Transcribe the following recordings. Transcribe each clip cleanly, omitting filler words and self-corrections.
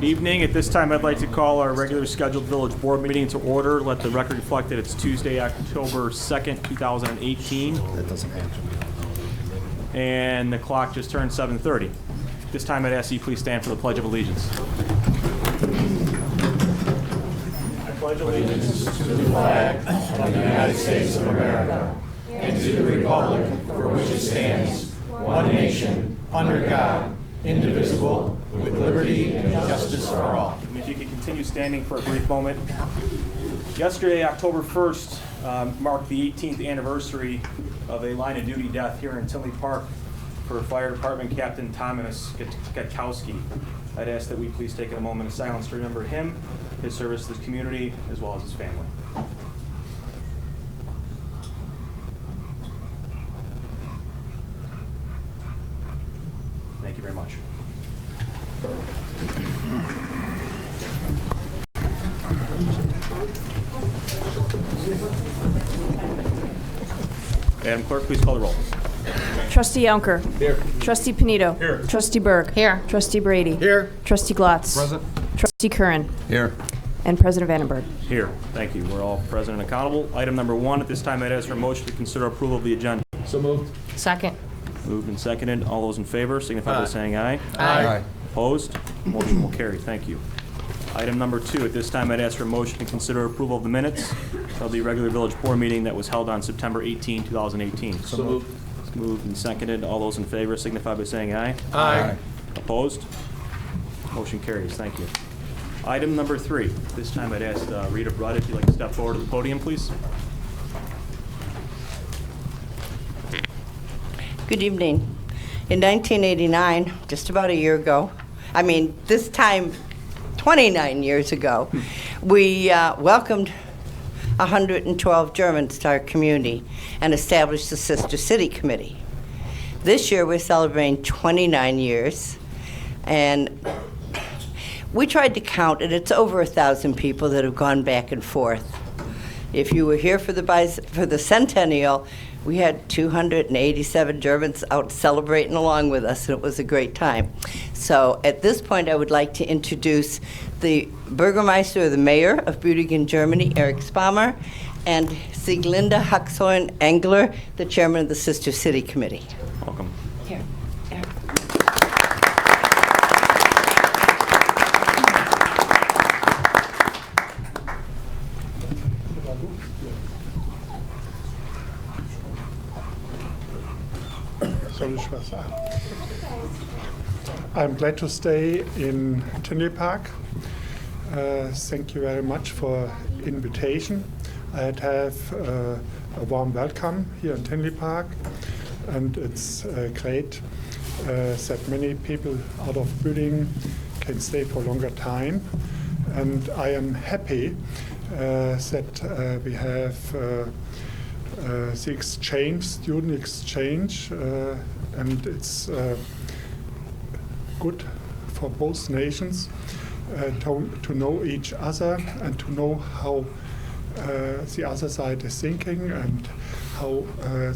Evening. At this time, I'd like to call our regular scheduled village board meeting to order. Let the record reflect that it's Tuesday, October 2nd, 2018. That doesn't answer me. And the clock just turned 7:30. This time, I'd ask you please stand for the Pledge of Allegiance. I pledge allegiance to the flag of the United States of America and to the republic for which it stands, one nation, under God, indivisible, with liberty and justice for all. And if you could continue standing for a brief moment. Yesterday, October 1st, marked the 18th anniversary of a line of duty death here in Tinley Park for Fire Department Captain Thomas Gatkowski. I'd ask that we please take a moment of silence to remember him, his service to the community, as well as his family. Thank you very much. Madam Clerk, please call the roll. Trustee Yonker. Here. Trustee Panito. Here. Trustee Berg. Here. Trustee Brady. Here. Trustee Glotz. Present. Trustee Curran. Here. And President Vandenberg. Here. Thank you. We're all present and accountable. Item number 1, at this time, I'd ask for a motion to consider approval of the agenda. So moved. Second. Moved and seconded. All those in favor signify by Aye. saying aye. Aye. Opposed? Motion will carry. Thank you. Item number 2, at this time, I'd ask for a motion to consider approval of the minutes of the regular village board meeting that was held on September 18, 2018. So moved. Moved and seconded. All those in favor signify by saying aye. Aye. Opposed? Motion carries. Thank you. Item number 3. This time I'd ask Rita Brudd if you'd like to step forward to the podium, please. Good evening. In 1989, just about a year ago, this time 29 years ago, we welcomed 112 Germans to our community and established the Sister City Committee. This year we're celebrating 29 years, and we tried to count, and it's over 1,000 people that have gone back and forth. If you were here for the centennial, we had 287 Germans out celebrating along with us, and it was a great time. So at this point, I would like to introduce the Bürgermeister, or the Mayor of Büdingen, Germany, Eric Spammer, and Sieglinde Haxhorn-Engler, the Chairman of the Sister City Committee. Welcome. Here, Eric. I'm glad to stay in Tinley Park. Thank you very much for invitation. I'd have a warm welcome here in Tinley Park, and it's great that many people out of Büdingen can stay for a longer time. And I am happy that we have the exchange, student exchange, and it's good for both nations to know each other and to know how the other side is thinking and how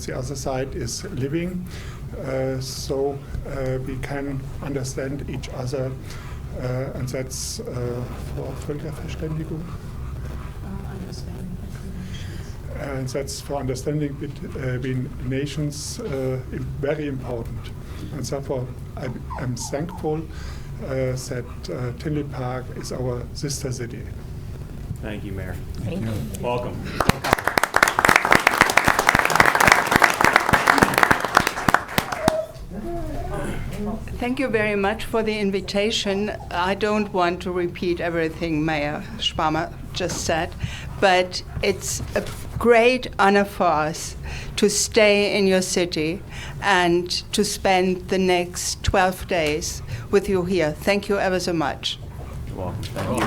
the other side is living, so we can understand each other, and that's for Völkerverständigung. And that's for understanding between nations very important. And therefore, I'm thankful that Tinley Park is our sister city. Thank you, Mayor. Thank you. Welcome. Thank you very much for the invitation. I don't want to repeat everything Mayor Spammer just said, but it's a great honor for us to stay in your city and to spend the next 12 days with you here. Thank you ever so much. You're welcome. Thank you.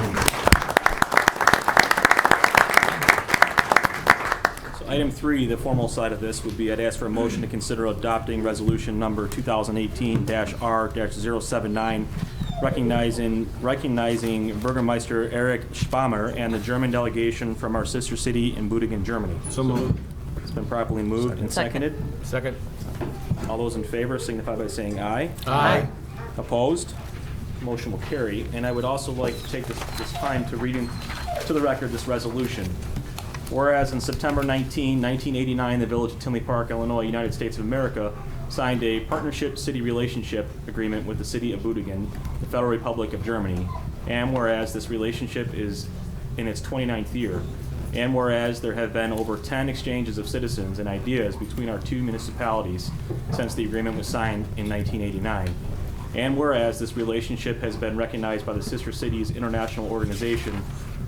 So item 3, the formal side of this would be I'd ask for a motion to consider adopting resolution number 2018-R-079, recognizing Bürgermeister Eric Spammer and the German delegation from our sister city in Büdingen, Germany. So moved. It's been properly moved and seconded. Second. All those in favor signify by saying aye. Aye. Opposed? motion will carry. And I would also like to take this time to read into the record this resolution. Whereas in September 1989, the Village of Tinley Park, Illinois, United States of America, signed a partnership city relationship agreement with the city of Büdingen, the Federal Republic of Germany. And whereas this relationship is in its 29th year, and whereas there have been over 10 exchanges of citizens and ideas between our two municipalities since the agreement was signed in 1989, and whereas this relationship has been recognized by the Sister Cities International Organization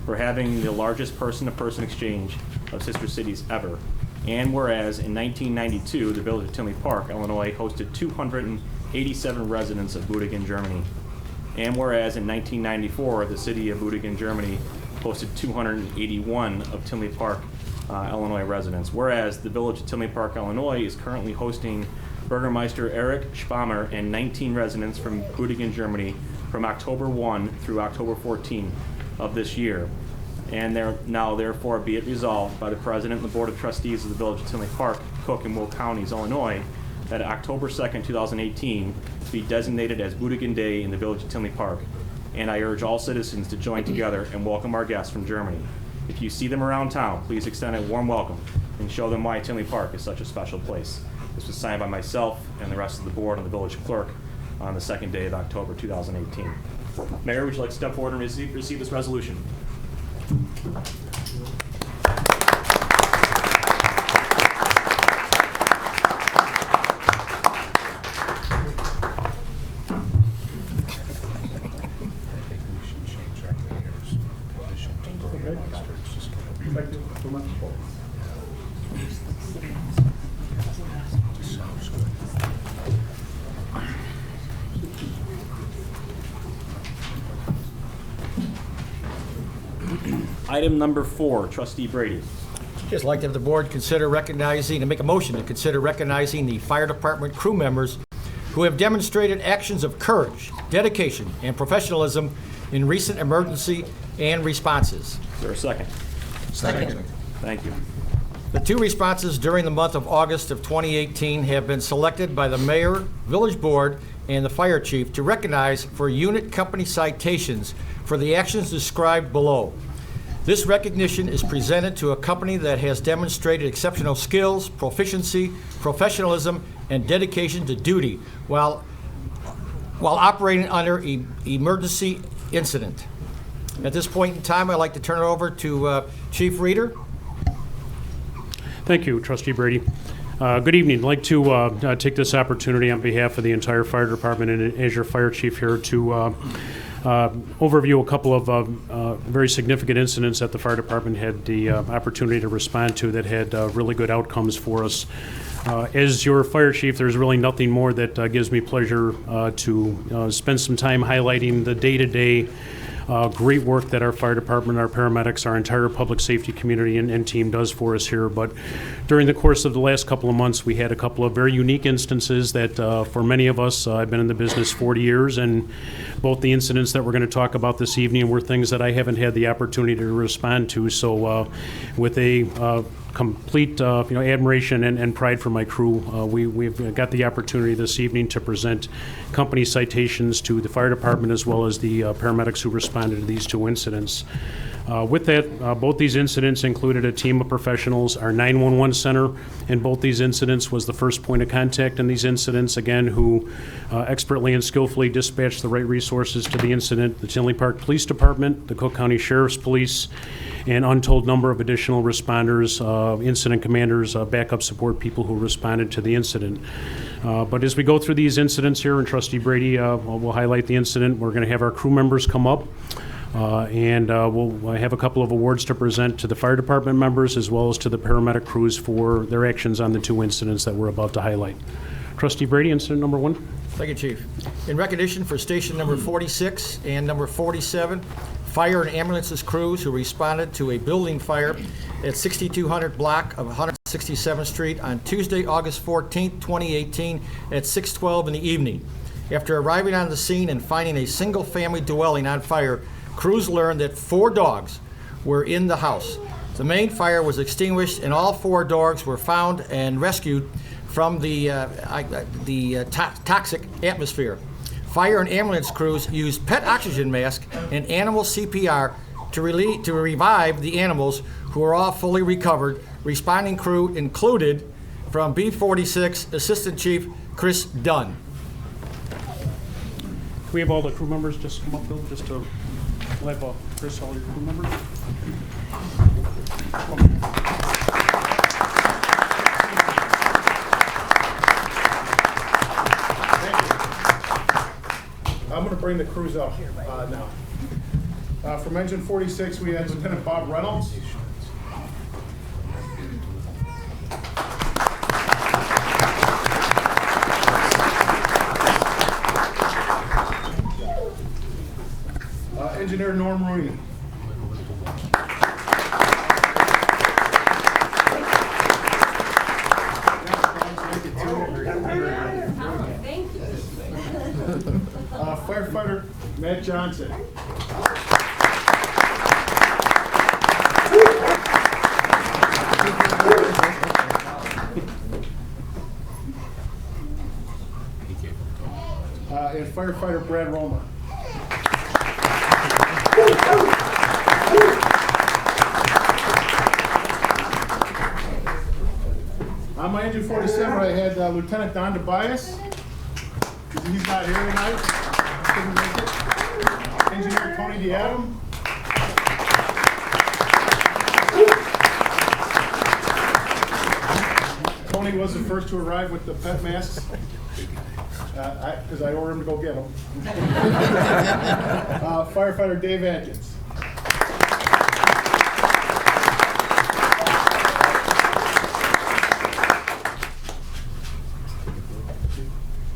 for having the largest person-to-person exchange of sister cities ever, and whereas in 1992, the Village of Tinley Park, Illinois, hosted 287 residents of Büdingen, Germany, and whereas in 1994, the city of Büdingen, Germany, hosted 281 of Tinley Park, Illinois residents. Whereas the Village of Tinley Park, Illinois is currently hosting Bürgermeister Erich Spammer and 19 residents from Büdingen, Germany from October 1 through October 14 of this year. And now therefore be it resolved by the President and the Board of Trustees of the Village of Tinley Park, Cook and Will Counties, Illinois, that October 2nd, 2018 be designated as Büdingen Day in the Village of Tinley Park. And I urge all citizens to join together and welcome our guests from Germany. If you see them around town, please extend a warm welcome and show them why Tinley Park is such a special place. This was signed by myself and the rest of the board and the village clerk on the 2nd day of October 2018. Mayor, would you like to step forward and receive this resolution? Item number 4, Trustee Brady. Just like to have the board consider recognizing and make a motion to consider recognizing the fire department crew members who have demonstrated actions of courage, dedication, and professionalism in recent emergency and responses. Is there a second? Second. Thank you. The 2 responses during the month of August of 2018 have been selected by the mayor, village board, and the fire chief to recognize for unit company citations for the actions described below. This recognition is presented to a company that has demonstrated exceptional skills, proficiency, professionalism, and dedication to duty while operating under emergency incident. At this point in time, I'd like to turn it over to Chief Reeder. Thank you, Trustee Brady. Good evening. I'd like to take this opportunity on behalf of the entire fire department and as your fire chief here to overview a couple of very significant incidents that the fire department had the opportunity to respond to that had really good outcomes for us. As your fire chief, there's really nothing more that gives me pleasure to spend some time highlighting the day-to-day great work that our fire department, our paramedics, our entire public safety community and team does for us here. But during the course of the last couple of months, we had a couple of very unique instances that for many of us, I've been in the business 40 years, and both the incidents that we're going to talk about this evening were things that I haven't had the opportunity to respond to. So with a complete admiration and pride for my crew, we've got the opportunity this evening to present company citations to the fire department as well as the paramedics who responded to these 2 incidents. With that, both these incidents included a team of professionals. Our 911 center in both these incidents was the first point of contact in these incidents, again, who expertly and skillfully dispatched the right resources to the incident. The Tinley Park Police Department, the Cook County Sheriff's Police, an untold number of additional responders, incident commanders, backup support people who responded to the incident. But as we go through these incidents here, and Trustee Brady will highlight the incident, we're going to have our crew members come up. And we'll have a couple of awards to present to the fire department members as well as to the paramedic crews for their actions on the 2 incidents that we're about to highlight. Trustee Brady, incident number 1. Thank you, Chief. In recognition for station number 46 and number 47, fire and ambulances crews who responded to a building fire at 6200 block of 167th Street on Tuesday, August 14, 2018 at 6:12 in the evening. After arriving on the scene and finding a single-family dwelling on fire, crews learned that 4 dogs were in the house. The main fire was extinguished and all 4 dogs were found and rescued from the toxic atmosphere. fire and ambulance crews use PET oxygen mask and animal CPR to revive the animals, who are all fully recovered. Responding crew included from B-46 Assistant Chief Chris Dunn. Can we have all the crew members just come up, Bill, just to have Chris, all your crew members? I'm going to bring the crews up now. From Engine 46, we had Lieutenant Bob Reynolds. Engineer Norm Rooney. Firefighter Matt Johnson. And firefighter Brad Romer. On my Engine 47, I had Lieutenant Don DeBias. He's not here tonight. Couldn't make it. Engineer Tony DeAdam. Tony was the first to arrive with the PET masks. Because I ordered him to go get them. Firefighter Dave Atkins.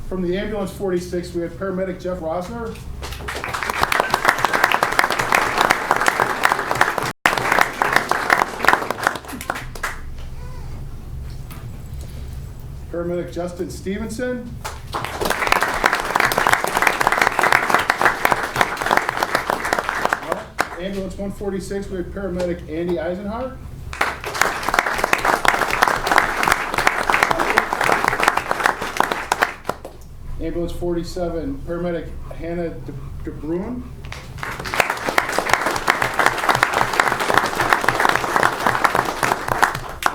From the Ambulance 46, we had paramedic Jeff Rosner. Paramedic Justin Stevenson. Ambulance 146, we had paramedic Andy Eisenhart. Ambulance 47, paramedic Hannah DeBruin.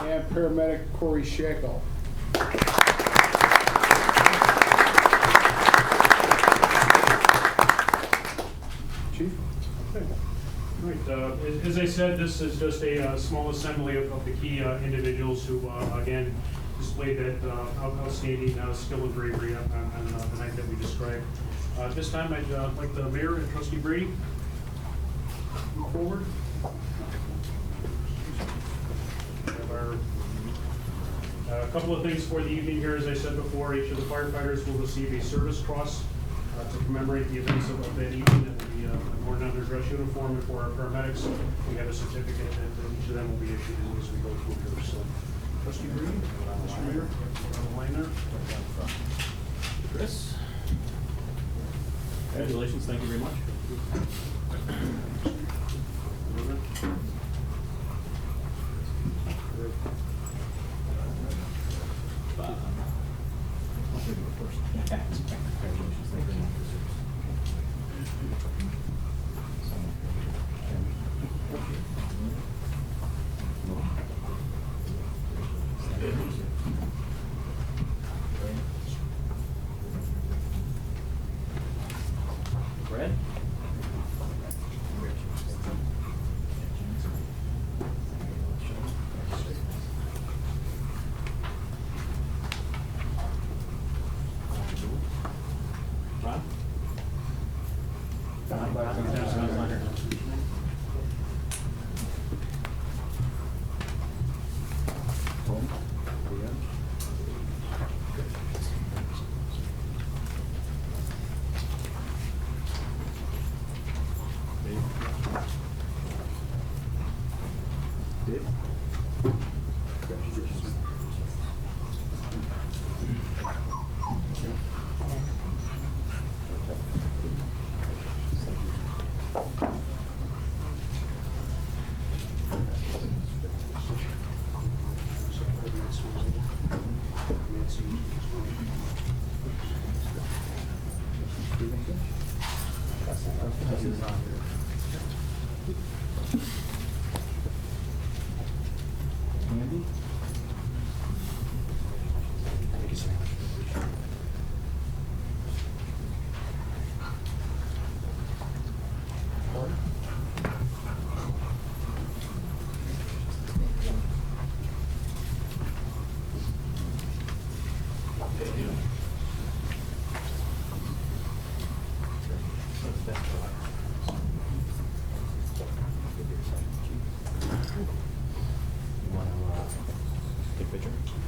And paramedic Corey Shackle. Chief? Right. As I said, this is just a small assembly of the key individuals who, again, displayed that outstanding skill and bravery on the night that we described. This time, I'd like the mayor and Trustee Brady move forward. A couple of things for the evening here. As I said before, each of the firefighters will receive a service cross to commemorate the events of that evening. That will be worn on their dress uniform, and for our paramedics, we have a certificate that each of them will be issued as we go through here. So, Trustee Brady, Mr. Mayor, on the line there. Chris? Congratulations, thank you very much. Brad? Ron?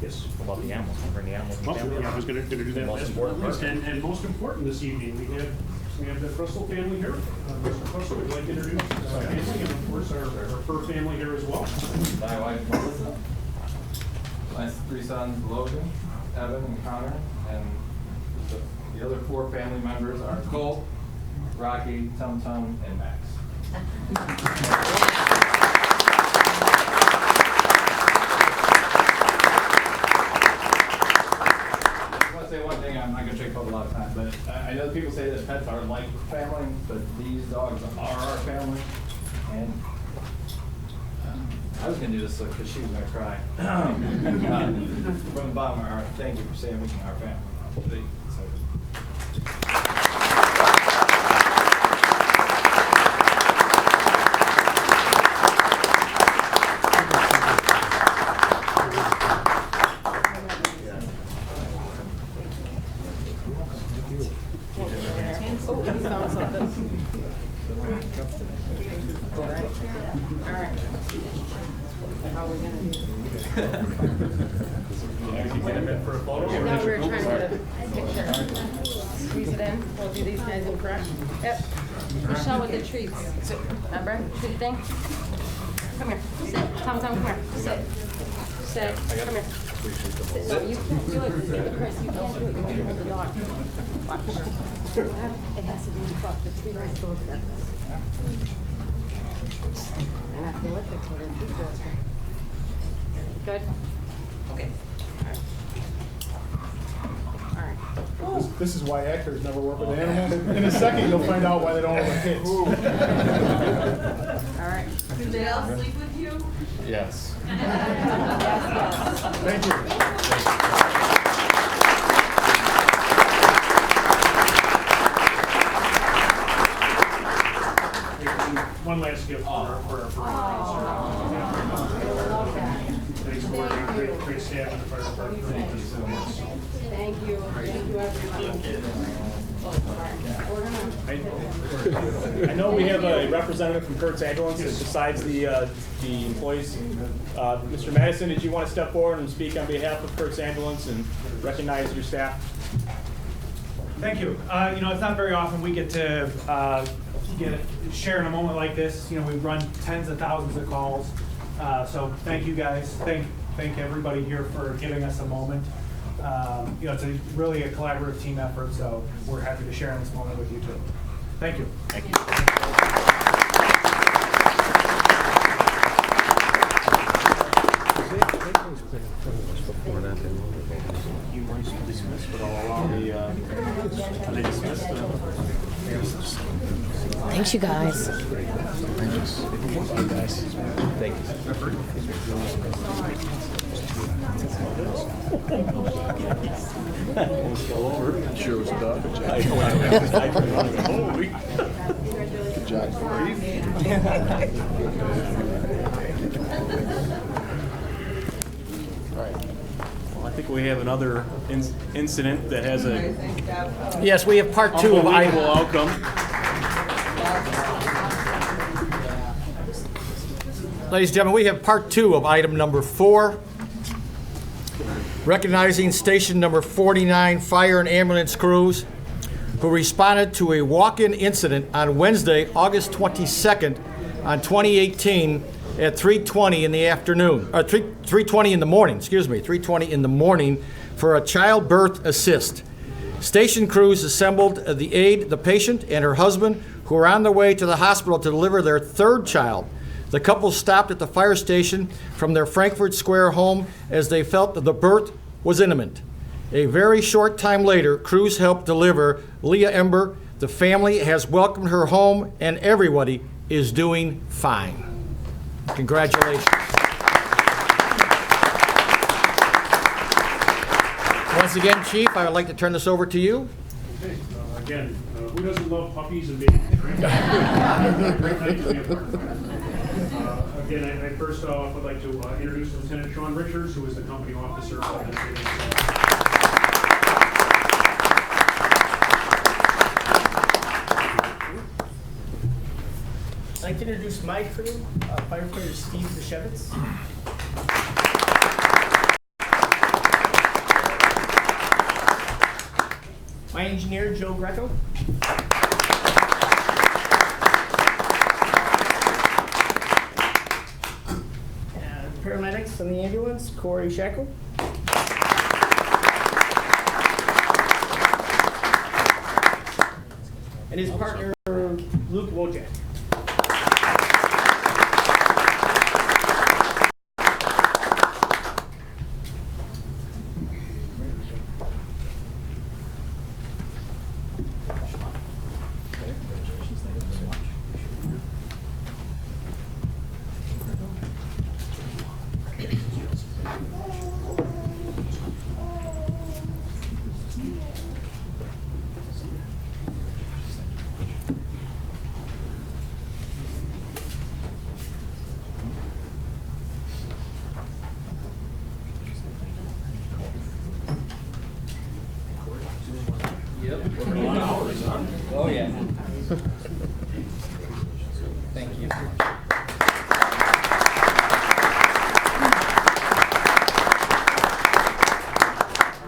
Yes, about the animals, bring the animals. Well, yeah, I was going to do that Most last important but not part. least. And most important this evening, we have the Russell family here. Mr. Russell, we'd like to introduce family, and of course our fur family here as well. My wife Melissa, my three sons Logan, Evan, and Connor, and the other four family members are Cole, Rocky, Tum Tum, and Max. I want to say one thing, I'm not going to take up a lot of time, but I know people say that pets are like family, but these dogs are our family. And I was going to do this because she was going to cry. From the bottom of our heart, thank you for saving our family. No, we were trying to get a picture. Squeeze it in. We'll do these guys in front. Yep. Michelle with the treats. Remember? Treat thing? Come here. Sit. Tom, come here. Sit. Sit. Come here. Sit. No, you can't do it. Chris, you can't do it. You have to hold the dog. Watch. It has to be in front. The tree has to look at this. And after what the kid is, good? Okay. All right. This is why actors never work with animals. In a second, you'll find out why they don't work with kids. All right. Do they all sleep with you? Yes. Thank you. One last gift for our Thanks for working, great staff in the fire department. Thank you so much. Thank you. Thank you, everyone. I know we have a representative from Kurt's Ambulance besides the employees. Mr. Madison, did you want to step forward and speak on behalf of Kurt's Ambulance and recognize your staff? Thank you. You know, it's not very often we get to share in a moment like this. You know, we run tens of thousands of calls. So thank you guys. Thank everybody here for giving us a moment. You know, it's really a collaborative team effort, so we're happy to share in this moment with you too. Thank you. Thank you. You might dismiss, but I'll allow the dismiss. Thanks, you guys. Thank you. Sure was a dog. Holy. Good job. Well, I think we have another incident that has a Yes, we have part two of unbelievable item. outcome. Ladies and gentlemen, we have part two of item number 4. Recognizing station number 49 fire and ambulance crews who responded to a walk-in incident on Wednesday, August 22nd, on 2018 at 3:20 in the afternoon, or 3:20 in the morning, 3:20 in the morning for a childbirth assist. Station crews assembled to aid the patient and her husband who were on their way to the hospital to deliver their third child. The couple stopped at the fire station from their Frankfurt Square home as they felt that the birth was imminent. A very short time later, crews helped deliver Leah Ember, The family has welcomed her home, and everybody is doing fine. Congratulations. Once again, Chief, I would like to turn this over to you. Okay, again, who doesn't love puppies and babies? Great night to be a part of that. Again, I first off would like to introduce Lieutenant Sean Richards, who is the company officer of this agency. I'd like to introduce my crew, firefighter Steve Bishevitz. My engineer, Joe Greco. And paramedics on the ambulance, Corey Shackle. And his partner, Luke Wojak. Oh, yeah. Thank you.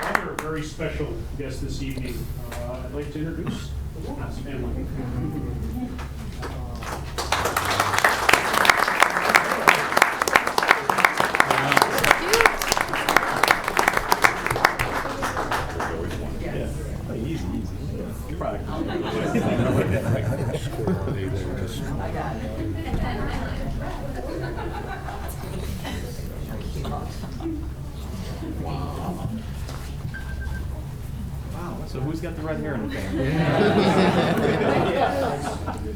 Another very special guest this evening. I'd like to introduce the Wilmots family. So who's got the red hair in the family?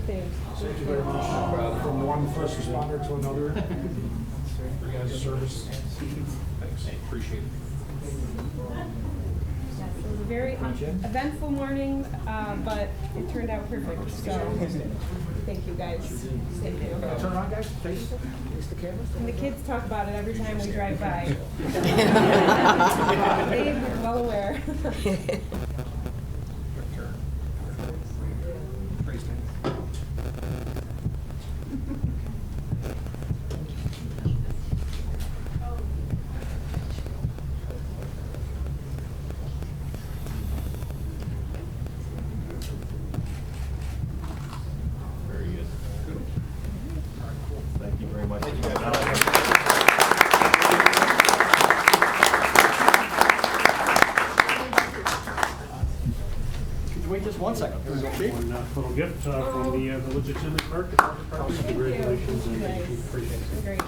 Thank you very much. From one first responder to another. For your guys' service. Thanks. Appreciate it. It was a very eventful morning, but it turned out perfect. So, thank you guys. Thank you. Turn around, guys. Face the camera. And the kids talk about it every time we drive by. They're well aware. Thank you very much. Thank you guys. Could you wait just 1 second? One little gift from the Village of Tinley Park. Congratulations, and thank you. Appreciate it. Great.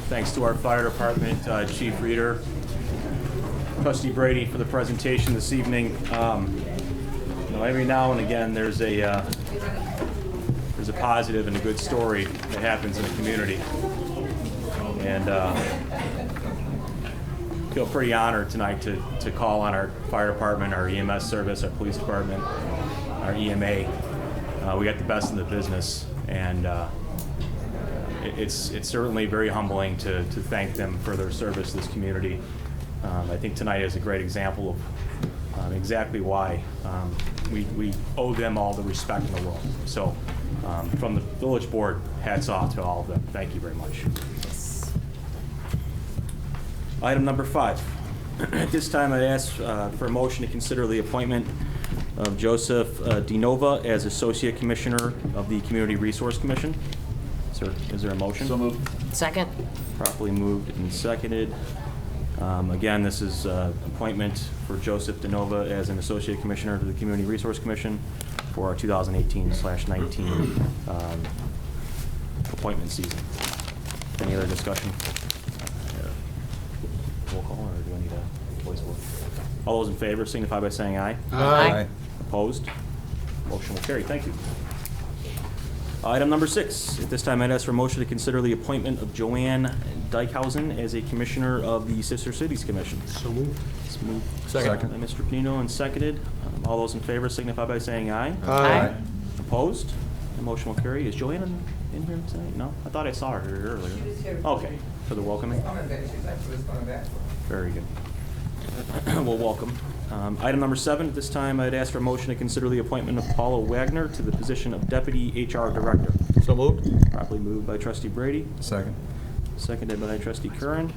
Thanks to our fire department, Chief Reeder, Trustee Brady for the presentation this evening. Every now and again there's a positive and a good story that happens in the community, and feel pretty honored tonight to call on our fire department, our EMS service, our police department, our EMA. We got the best in the business, and it's certainly very humbling to thank them for their service to this community. I think tonight is a great example of exactly why we owe them all the respect in the world. So from the village board, hats off to all of them. Thank you very much. Item number 5. At this time, I'd ask for a motion to consider the appointment of Joseph DeNova as Associate Commissioner of the Community Resource Commission. Is there a motion? So moved. Second. Properly moved and seconded. Again, this is appointment for Joseph DeNova as an Associate Commissioner to the Community Resource Commission for our 2018/19 appointment season. Any other discussion? Roll call, or do I need a voice vote? All those in favor signify by saying aye. Aye. Opposed? Motion will carry. Thank you. Item number 6. At this time, I'd ask for a motion to consider the appointment of Joanne Dykehausen as a Commissioner of the Sister Cities Commission. So moved. It's moved Second. by Mr. Panino and seconded. All those in favor signify by saying aye. Aye. Opposed? The motion will carry. Is Joanne in here tonight? No? I thought I saw her here earlier. She was here. Okay, for the welcoming? Very good. Well, welcome. Item number 7, at this time, I'd ask for a motion to consider the appointment of Paula Wagner to the position of Deputy HR Director. So moved. Properly moved by Trustee Brady, Second. seconded by Trustee Curran.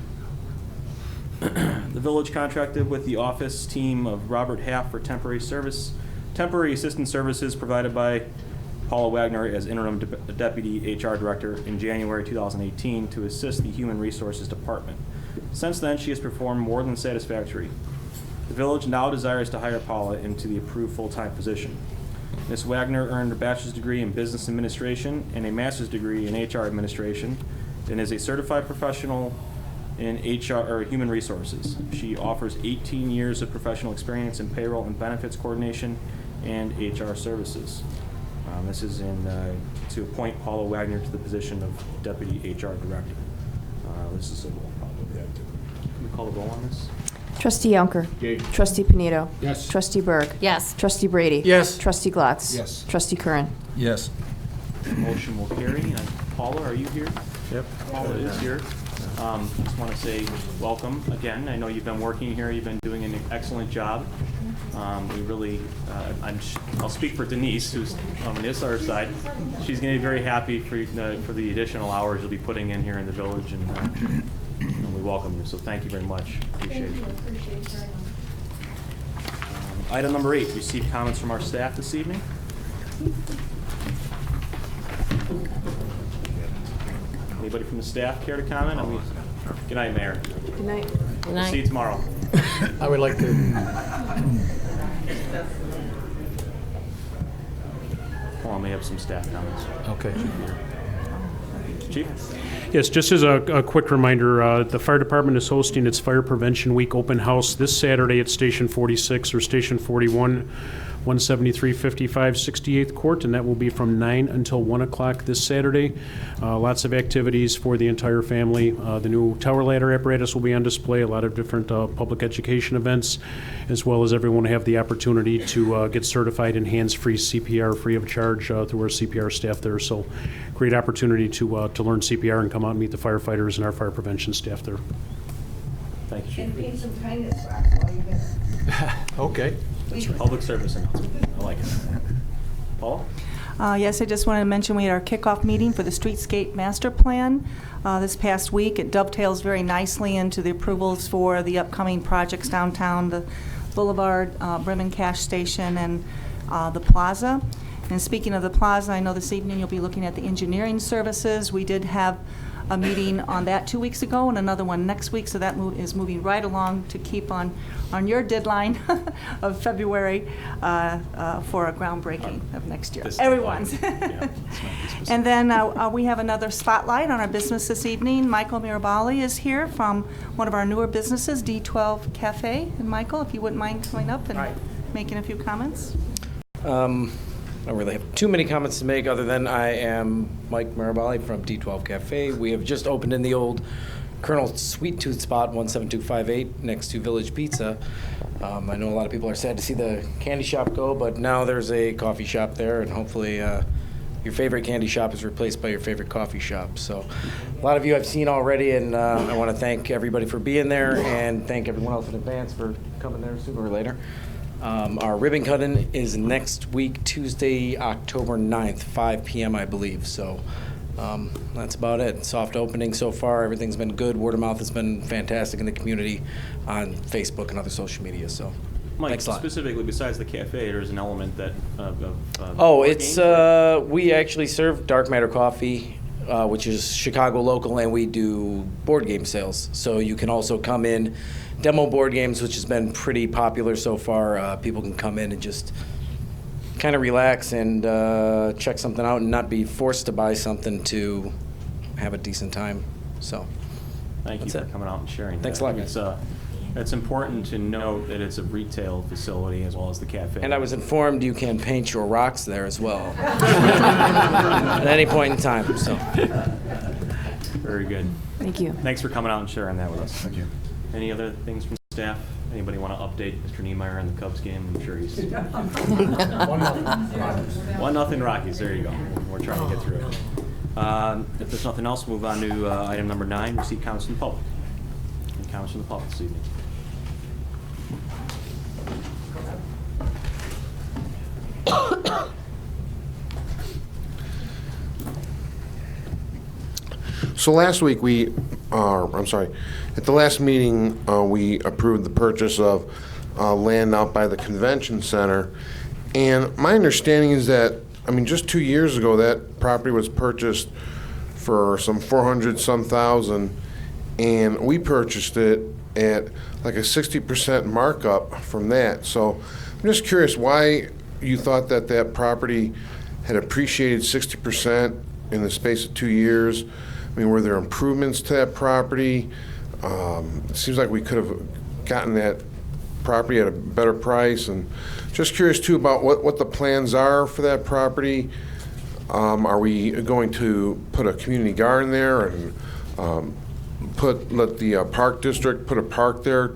The village contracted with the office team of Robert Half for temporary assistant services provided by Paula Wagner as interim Deputy HR Director in January 2018 to assist the Human Resources Department. Since then, she has performed more than satisfactory. The village now desires to hire Paula into the approved full-time position. Ms. Wagner earned a bachelor's degree in business administration and a master's degree in HR administration, and is a certified professional in HR or human resources. She offers 18 years of professional experience in payroll and benefits coordination and HR services. This is to appoint Paula Wagner to the position of Deputy HR Director. This is a roll call. Can we call the roll on this? Trustee Yonker. Yay. Trustee Panito. Yes. Trustee Berg. Yes. Trustee Brady. Yes. Trustee Glatz. Yes. Trustee Curran. Yes. Motion will carry. Paula, are you here? Yep. Paula is here. Just want to say welcome again. I know you've been working here. You've been doing an excellent job. We really, I'll speak for Denise, who's on this other side. She's going to be very happy for the additional hours you'll be putting in here in the village, and we welcome you. So thank you very much. Appreciate it. Item number 8, receive comments from our staff this evening. Anybody from the staff care to comment? Good night, Mayor. Good night. Good night. See you tomorrow. I would like to. Paul may have some staff comments. Okay. Chief? Yes, just as a quick reminder, the fire department is hosting its Fire Prevention Week open house this Saturday at Station 46 or Station 41, 17355 68th Court, and that will be from 9 until 1 o'clock this Saturday. Lots of activities for the entire family. The new tower ladder apparatus will be on display, a lot of different public education events, as well as everyone will have the opportunity to get certified in hands-free CPR free of charge through our CPR staff there. So great opportunity to learn CPR and come out and meet the firefighters and our fire prevention staff there. Thank you, Chief. And paint some kindness rocks while you're there. Okay. That's right. Public service announcement. I like it. Paul? Yes, I just wanted to mention we had our kickoff meeting for the Streetscape Master Plan this past week. It dovetails very nicely into the approvals for the upcoming projects downtown, the Boulevard, Bremen Cash Station, and the Plaza. And speaking of the Plaza, I know this evening you'll be looking at the engineering services. We did have a meeting on that 2 weeks ago and another one next week, so that is moving right along to keep on your deadline of February for a groundbreaking of next year. Everyone's. Yeah, And then we have another spotlight on our business this evening. Michael Mirabali is here from one of our newer businesses, D12 Cafe. And Michael, if you wouldn't mind coming up and making a few comments. I don't really have too many comments to make other than I am Mike Marabali from D12 Cafe. We have just opened in the old Colonel Sweet Tooth spot, 17258, next to Village Pizza. I know a lot of people are sad to see the candy shop go, but now there's a coffee shop there, and hopefully your favorite candy shop is replaced by your favorite coffee shop. So a lot of you I've seen already, and I want to thank everybody for being there and thank everyone else in advance for coming there sooner or later. Our ribbon cutting is next week, Tuesday, October 9th, 5 p.m., I believe. So that's about it. Soft opening so far. Everything's been good. Word of mouth has been fantastic in the community on Facebook and other social media. So Mike, Thanks a lot. specifically, besides the cafe, there's an element that Oh, board it's, games? we actually serve Dark Matter Coffee, which is Chicago local, and we do board game sales. So you can also come in, demo board games, which has been pretty popular so far. People can come in and just kind of relax and check something out and not be forced to buy something to have a decent time. So, Thank you that's for it. coming out and sharing Thanks that. a lot, guys. It's important to note that it's a retail facility as well as the cafe. And I was informed you can paint your rocks there as well at any point in time. So, Very good. Thank you. Thanks for coming out and sharing that with us. Thank you. Any other things from staff? Anybody want to update Mr. Niemeyer on the Cubs game? I'm sure he's 1-0 Rockies. There you go. We're trying to get through it. If there's nothing else, we'll move on to item number 9, receive comments from the public. Any comments from the public this evening? So last week at the last meeting, we approved the purchase of land out by the convention center. And my understanding is that, just 2 years ago, that property was purchased for some 400-some thousand, and we purchased it at like a 60% markup from that. So I'm just curious why you thought that that property had appreciated 60% in the space of 2 years. Were there improvements to that property? It seems like we could have gotten that property at a better price. And just curious, too, about what the plans are for that property. Are we going to put a community garden there and let the park district put a park there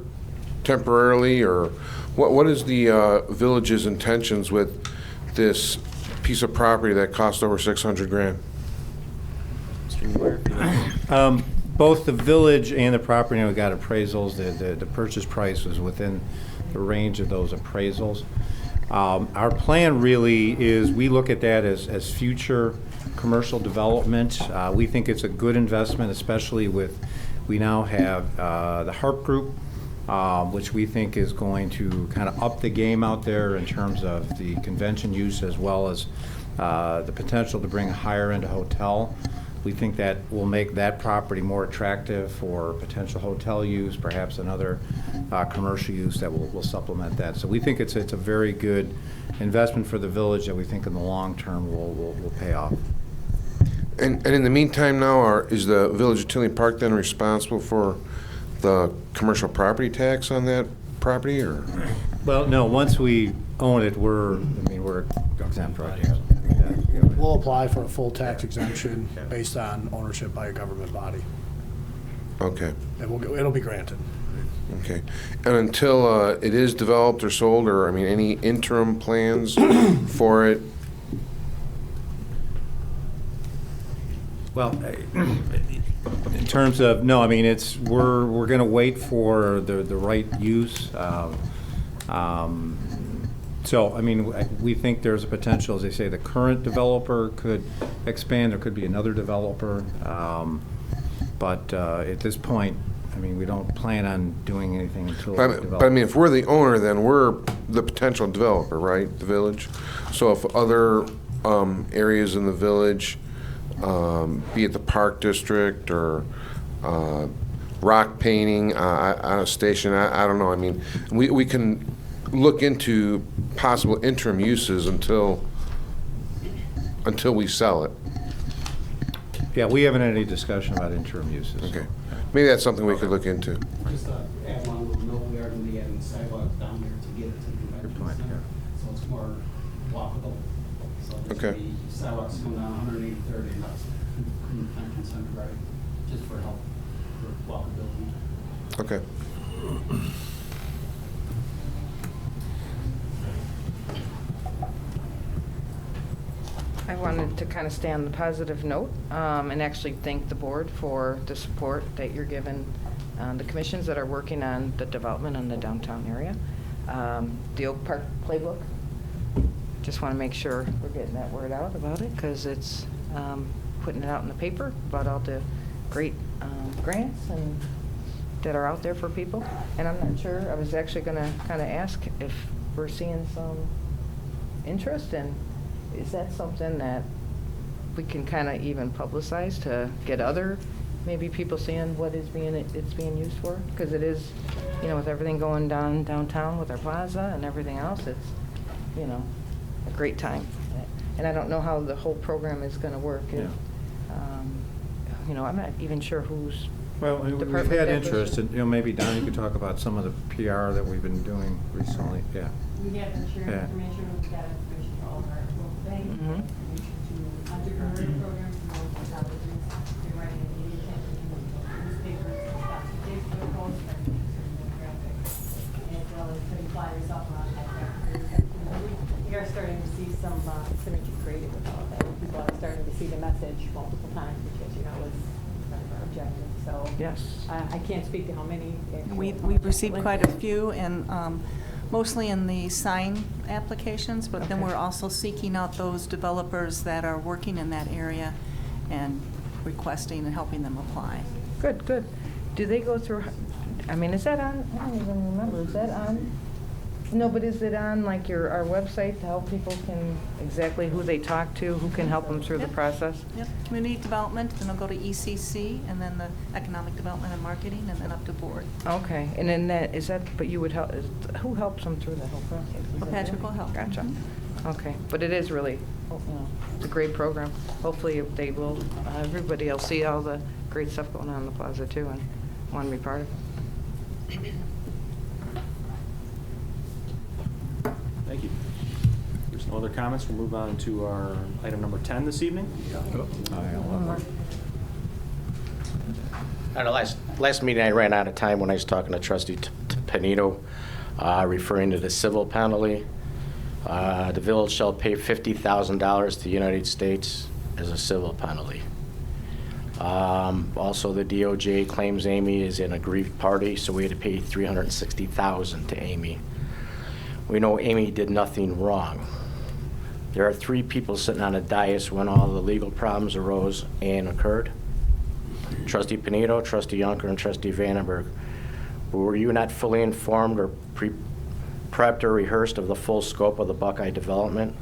temporarily? Or what is the village's intentions with this piece of property that cost over $600,000? Both the village and the property, we got appraisals. The purchase price was within the range of those appraisals. Our plan really is we look at that as future commercial development. We think it's a good investment, especially we now have the Harp Group, which we think is going to kind of up the game out there in terms of the convention use as well as the potential to bring a higher-end hotel. We think that will make that property more attractive for potential hotel use, perhaps another commercial use that will supplement that. So we think it's a very good investment for the village that we think in the long term will pay off. And in the meantime now, is the Village of Tinley Park then responsible for the commercial property tax on that property, or? Well, no, once we own it, we're exempt, right? We'll apply for a full tax exemption based on ownership by a government body. Okay. And it'll be granted. Okay. And until it is developed or sold, or, any interim plans for it? Well, in terms of, no, we're going to wait for the right use. So, we think there's a potential, as they say, the current developer could expand, there could be another developer. But at this point, we don't plan on doing anything until it's developed. But if we're the owner, then we're the potential developer, right, the village? So if other areas in the village, be it the park district or rock painting on a station, I don't know. We can look into possible interim uses until we sell it. Yeah, we haven't had any discussion about interim uses. Okay. Maybe that's something we could look into. Just to add one little note, we are going to be adding sidewalks down there to get it to the convention center, so it's more walkable. So there's Okay. going to be sidewalks going down 183rd and up to the convention center, right, just for help for walkability. Okay. I wanted to kind of stay on the positive note and actually thank the board for the support that you're giving the commissions that are working on the development in the downtown area. The Oak Park playbook, just want to make sure we're getting that word out about it, because it's putting it out in the paper about all the great grants and that are out there for people. And I'm not sure, I was actually gonna kind of ask if we're seeing some interest, and is that something that we can kind of even publicize to get other, maybe people seeing what it's being used for? Because it is, you know, with everything going downtown with our plaza and everything else, it's, you know, a great time. And I don't know how the whole program is going to work. Yeah. You know, I'm not even sure who's. Well, we've department had that goes interest, to. and, you know, maybe Don, you could talk about some of the PR that we've been doing recently. Yeah. We have been sharing Yeah. information, we've got information for all of our local banks, Mhm. information to entrepreneur programs, to local colleges, we're writing a media campaign, newspapers, Facebook posts, and graphics, as well as putting flyers up on we are starting to see some synergy created with all of that. People are starting to see the message multiple times, because, you know, it's kind of our objective. So Yes. I can't speak to how many. We've received quite a few, and mostly in the sign applications, but then Okay. we're also seeking out those developers that are working in that area and requesting and helping them apply. Good, good. Do they go through, I mean, is that on, I don't even remember, is that on? No, but is it on like our website to help people can, exactly who they talk to, who can help them through the Yep. process? Yep, community development, then they'll go to ECC, and then the economic development and marketing, and then up to board. Okay, and then that, is that, but you would help, who helps them through the whole process? Is it Patrick you? will help. Gotcha. Mhm. Okay, but it is really, you know, it's a great program. Hopefully they will, everybody will see all the great stuff going on in the plaza too and want to be part of it. Thank you. If there's no other comments, we'll move on to our item number 10 this evening. One more. At the last meeting, I ran out of time when I was talking to Trustee Panito, referring to the civil penalty. The village shall pay $50,000 to the United States as a civil penalty. Also, the DOJ claims Amy is an aggrieved party, so we had to pay $360,000 to Amy. We know Amy did nothing wrong. There are 3 people sitting on a dais when all the legal problems arose and occurred. Trustee Panito, Trustee Yonker, and Trustee Vandenberg. Were you not fully informed or prepped or rehearsed of the full scope of the Buckeye development?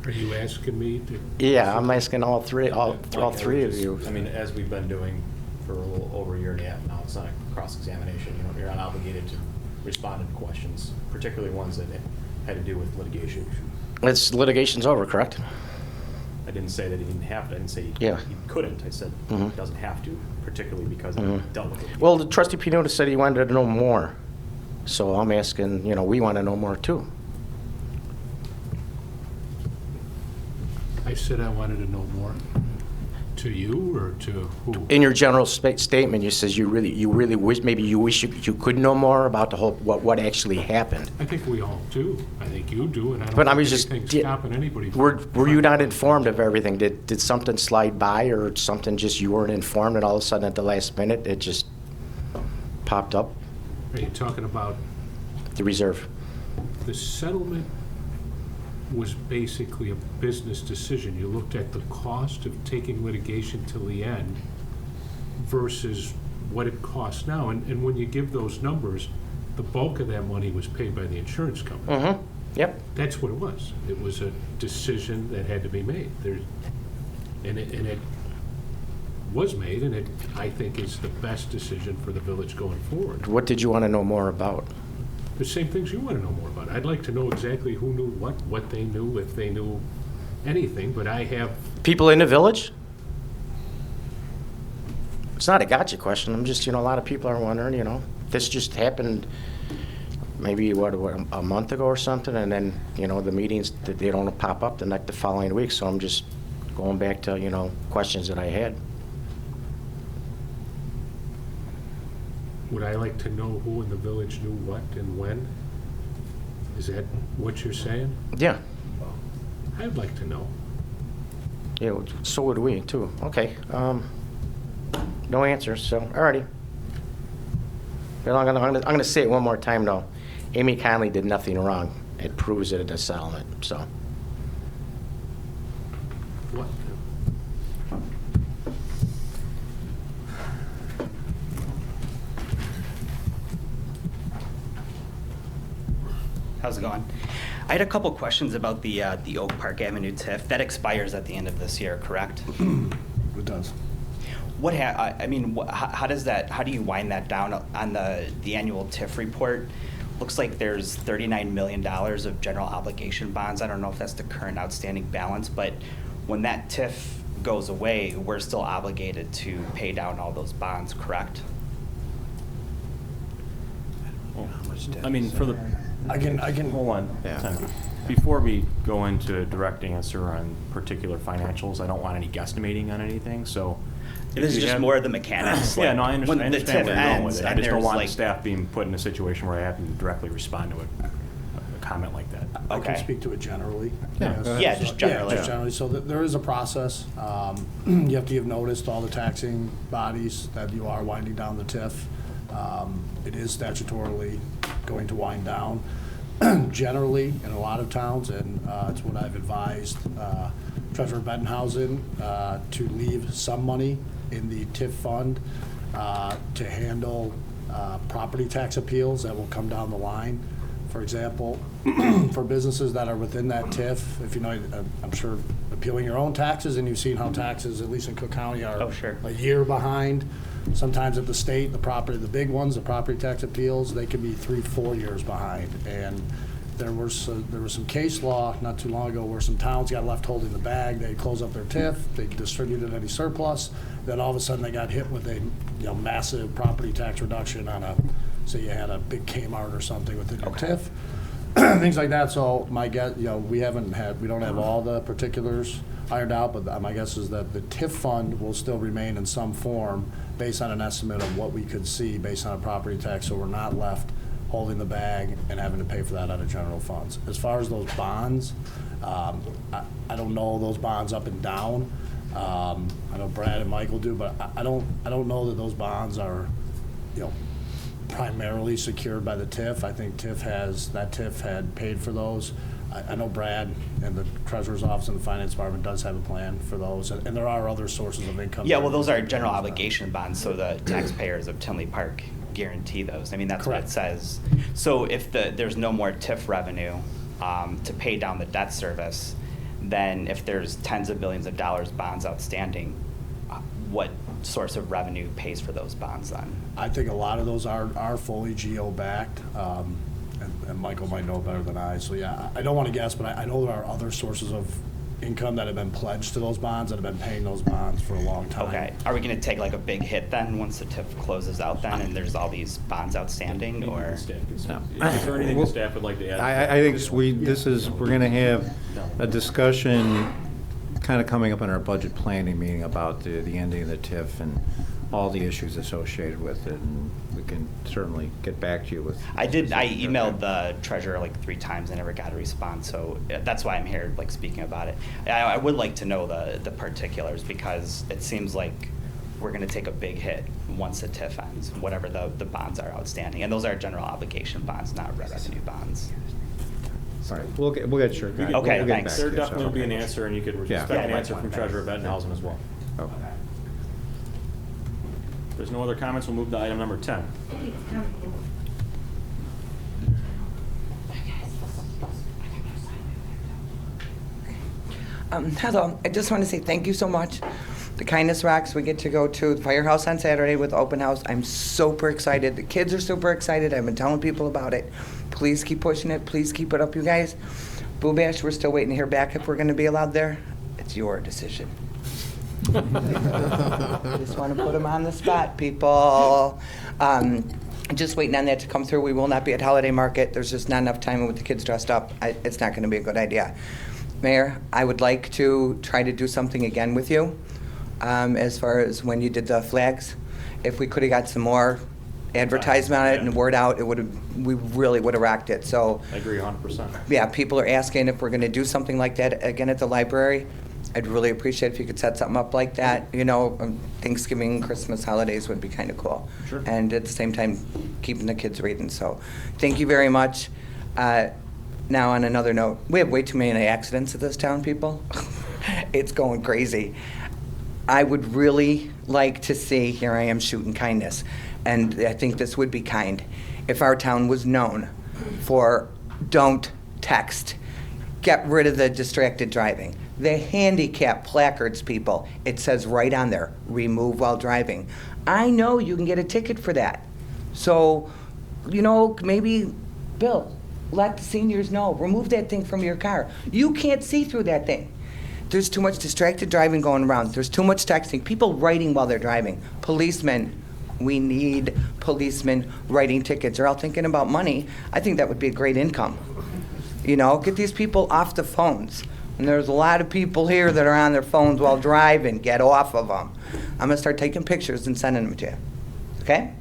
Are you asking me to? Yeah, I'm asking all three of you. I mean, as we've been doing for a little over a year and a half now, it's not a cross-examination. You know, you're not obligated to respond to questions, particularly ones that had to do with litigation. Litigation's over, correct? I didn't say that he didn't have to. I didn't say he Yeah. couldn't. I said he doesn't have to, particularly because he dealt with it. Well, the Trustee Pinota said he wanted to know more. So I'm asking, you know, we want to know more too. I said I wanted to know more. To you or to who? In your general statement, you says you really wish, maybe you wish you could know more about the whole, what actually happened. I think we all do. I think you do, and I don't But I think was just, anything's stopping anybody. were you not informed of everything? Did something slide by, or something just you weren't informed, and all of a sudden at the last minute it just popped up? Are you talking about The reserve. the settlement? Was basically a business decision. You looked at the cost of taking litigation till the end versus what it costs now. And when you give those numbers, the bulk of that money was paid by the insurance company. Mm-hmm. Yep. That's what it was. It was a decision that had to be made. And it was made, and it, I think, is the best decision for the village going forward. What did you want to know more about? The same things you want to know more about. I'd like to know exactly who knew what they knew, if they knew anything, but I have... People in the village? It's not a gotcha question. I'm just, you know, a lot of people are wondering, you know. This just happened maybe, what a month ago or something, and then, you know, the meetings, they don't pop up the following week, so I'm just going back to, you know, questions that I had. Would I like to know who in the village knew what and when? Is that what you're saying? Yeah. I'd like to know. Yeah, so would we, too. Okay. No answers, so, alrighty. Well, I'm gonna say it one more time, though. Amy Conley did nothing wrong. It proves it in the settlement, so. How's it going? I had a couple questions about the Oak Park Avenue TIF. That expires at the end of this year, correct? It does. How does that? How do you wind that down on the annual TIF report? Looks like there's $39 million of general obligation bonds. I don't know if that's the current outstanding balance, but when that TIF goes away, we're still obligated to pay down all those bonds, correct? I mean, for the, I can. hold on. Yeah. Time. Before we go into a direct answer on particular financials, I don't want any guesstimating on anything, so. This is just more of the mechanics. Yeah, like, no, I understand, when the where you're TIF going with ends it. I and just don't there's, want like- staff being put in a situation where I have to directly respond to a comment like that. I can Okay. speak to it generally. Yeah, Yes. go ahead. Yeah, just generally. Yeah, just generally. So there is a process. You have to give notice to all the taxing bodies that you are winding down the TIF. It is statutorily going to wind down. Generally, in a lot of towns, and it's what I've advised Treasurer Bettenhausen to leave some money in the TIF fund to handle property tax appeals that will come down the line. For example, for businesses that are within that TIF, if you know, I'm sure appealing your own taxes, and you've seen how taxes, at least in Cook County, are Oh, sure. a year behind. Sometimes at the state, the big ones, the property tax appeals, they can be 3-4 years behind. And there was some case law not too long ago where some towns got left holding the bag. They closed up their TIF, they distributed any surplus, then all of a sudden they got hit with a massive property tax reduction on say you had a big Kmart or something within your TIF. Things like that. So my guess, we don't have all the particulars ironed out, but my guess is that the TIF fund will still remain in some form based on an estimate of what we could see based on a property tax, so we're not left holding the bag and having to pay for that out of general funds. As far as those bonds, I don't know those bonds up and down. I know Brad and Michael do, but I don't know that those bonds are, primarily secured by the TIF. I think TIF had paid for those. I know Brad and the Treasurer's Office and the Finance Department does have a plan for those, and there are other sources of income. Yeah, well, those are general obligation bonds, so the taxpayers of Tinley Park guarantee those. I mean, that's what it says. So if there's no more TIF revenue to pay down the debt service, then if there's tens of billions of dollars bonds outstanding, what source of revenue pays for those bonds then? I think a lot of those are fully geo-backed, and Michael might know better than I. So yeah, I don't want to guess, but I know there are other sources of income that have been pledged to those bonds that have been paying those bonds for a long time. Okay. Are we going to take like a big hit then once the TIF closes out then and there's all these bonds outstanding, or? Is there anything the staff would like to add? I think we're going to have a discussion kind of coming up in our budget planning meeting about the ending of the TIF and all the issues associated with it, and we can certainly get back to you with. I emailed the treasurer like 3 times. I never got a response, so that's why I'm here, like, speaking about it. I would like to know the particulars, because it seems like we're going to take a big hit once the TIF ends, whatever the bonds are outstanding, and those are general obligation bonds, not revenue bonds. All right, we'll get sure. Okay, thanks. There definitely will be an answer, and you could expect an answer from Treasurer Bettenhausen as well. Okay. If there's no other comments, we'll move to item number 10. Hello, I just want to say thank you so much. The Kindness Rocks, we get to go to the Firehouse on Saturday with open house. I'm super excited. The kids are super excited. I've been telling people about it. Please keep pushing it. Please keep it up, you guys. Boo Bash, we're still waiting to hear back if we're going to be allowed there. It's your decision. I just want to put them on the spot, people. Just waiting on that to come through. We will not be at Holiday Market. There's just not enough time with the kids dressed up. It's not going to be a good idea. Mayor, I would like to try to do something again with you as far as when you did the flags. If we could have got some more advertisement on it and word out, we really would have rocked it. So I agree 100%. yeah, people are asking if we're going to do something like that again at the library. I'd really appreciate if you could set something up like that. Thanksgiving, Christmas, holidays would be kind of cool. Sure. And at the same time, keeping the kids reading. So thank you very much. Now, on another note, we have way too many accidents at this town, people. It's going crazy. I would really like to see, here I am shooting kindness, and I think this would be kind, if our town was known for don't text. Get rid of the distracted driving. The handicap placards, people, it says right on there, remove while driving. I know you can get a ticket for that. So, maybe, Bill, let the seniors know. Remove that thing from your car. You can't see through that thing. There's too much distracted driving going around. There's too much texting. People writing while they're driving. Policemen. We need policemen writing tickets. They're all thinking about money. I think that would be a great income. Get these people off the phones. And there's a lot of people here that are on their phones while driving. Get off of them. I'm going to start taking pictures and sending them to you. Okay?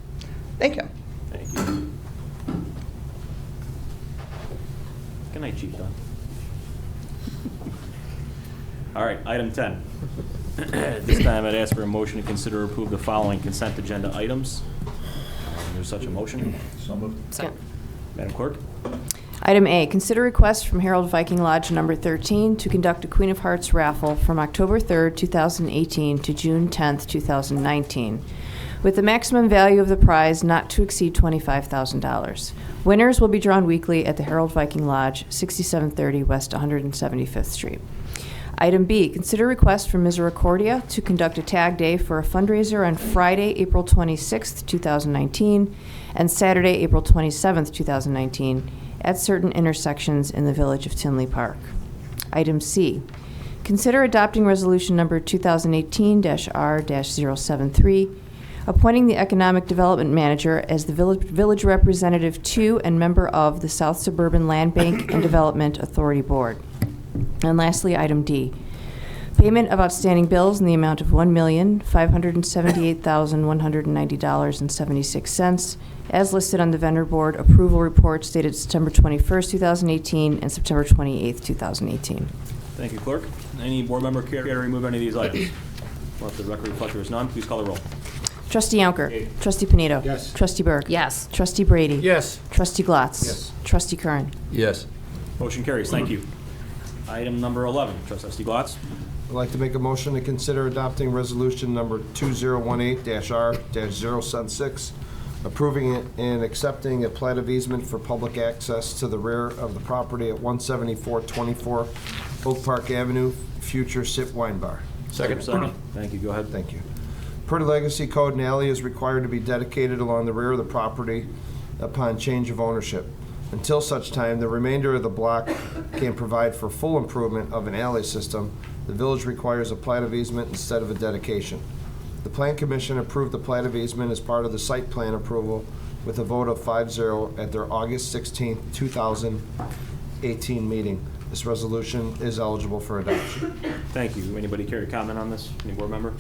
Thank you. Thank you. Good night, Chief Dunn. All right, item 10. This time I'd ask for a motion to consider or approve the following consent agenda items. There's such a motion. So moved. Second. Madam Clerk? Item A, consider request from Herald Viking Lodge number 13 to conduct a Queen of Hearts raffle from October 3rd, 2018 to June 10th, 2019, with the maximum value of the prize not to exceed $25,000. Winners will be drawn weekly at the Herald Viking Lodge, 6730 West 175th Street. Item B, consider request from Misericordia to conduct a tag day for a fundraiser on Friday, April 26th, 2019, and Saturday, April 27th, 2019, at certain intersections in the village of Tinley Park. Item C, consider adopting resolution number 2018-R-073, appointing the Economic Development Manager as the village representative to and member of the South Suburban Land Bank and Development Authority Board. And lastly, item D, payment of outstanding bills in the amount of $1,578,190.76, as listed on the vendor board approval report dated September 21st, 2018 and September 28th, 2018. Thank you, Clerk. Any board member care to remove any of these items? Let the record reflect there is none. Please call the roll. Trustee Yonker. Trustee Panito. Yes. Trustee Berg. Yes. Trustee Brady. Yes. Trustee Glatz. Yes. Trustee Curran. Yes. Motion carries. Thank you. Item number 11. Trustee Glatz. I'd like to make a motion to consider adopting resolution number 2018-R-076, approving it and accepting a plat of easement for public access to the rear of the property at 17424 Oak Park Avenue, future SIP Wine Bar. Second. Thank you. Go ahead. Thank you. Per the Legacy Code, an alley is required to be dedicated along the rear of the property upon change of ownership. Until such time, the remainder of the block can provide for full improvement of an alley system. The village requires a plat of easement instead of a dedication. The Plan Commission approved the plat of easement as part of the site plan approval with a vote of 5-0 at their August 16, 2018 meeting. This resolution is eligible for adoption. Thank you. Anybody care to comment on this? Any board member?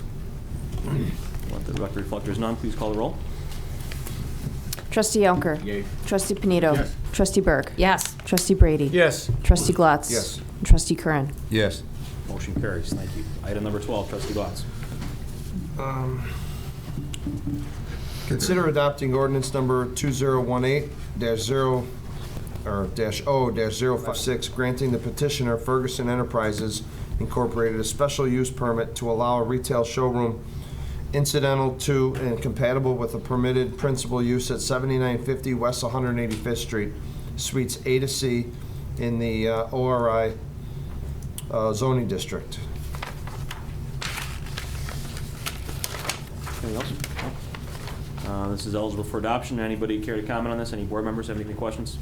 Let the record reflect there is none. Please call the roll. Trustee Yonker. Yay. Trustee Panito. Yes. Trustee Berg. Yes. Trustee Brady. Yes. Trustee Glatz. Yes. Trustee Curran. Yes. Motion carries. Thank you. Item number 12. Trustee Glatz. Consider adopting ordinance number 2018-0-056, granting the petitioner Ferguson Enterprises Incorporated a special use permit to allow a retail showroom incidental to and compatible with a permitted principal use at 7950 West 185th Street, Suites A to C in the ORI zoning district. Anything else? No? This is eligible for adoption. Anybody care to comment on this? Any board members have any questions?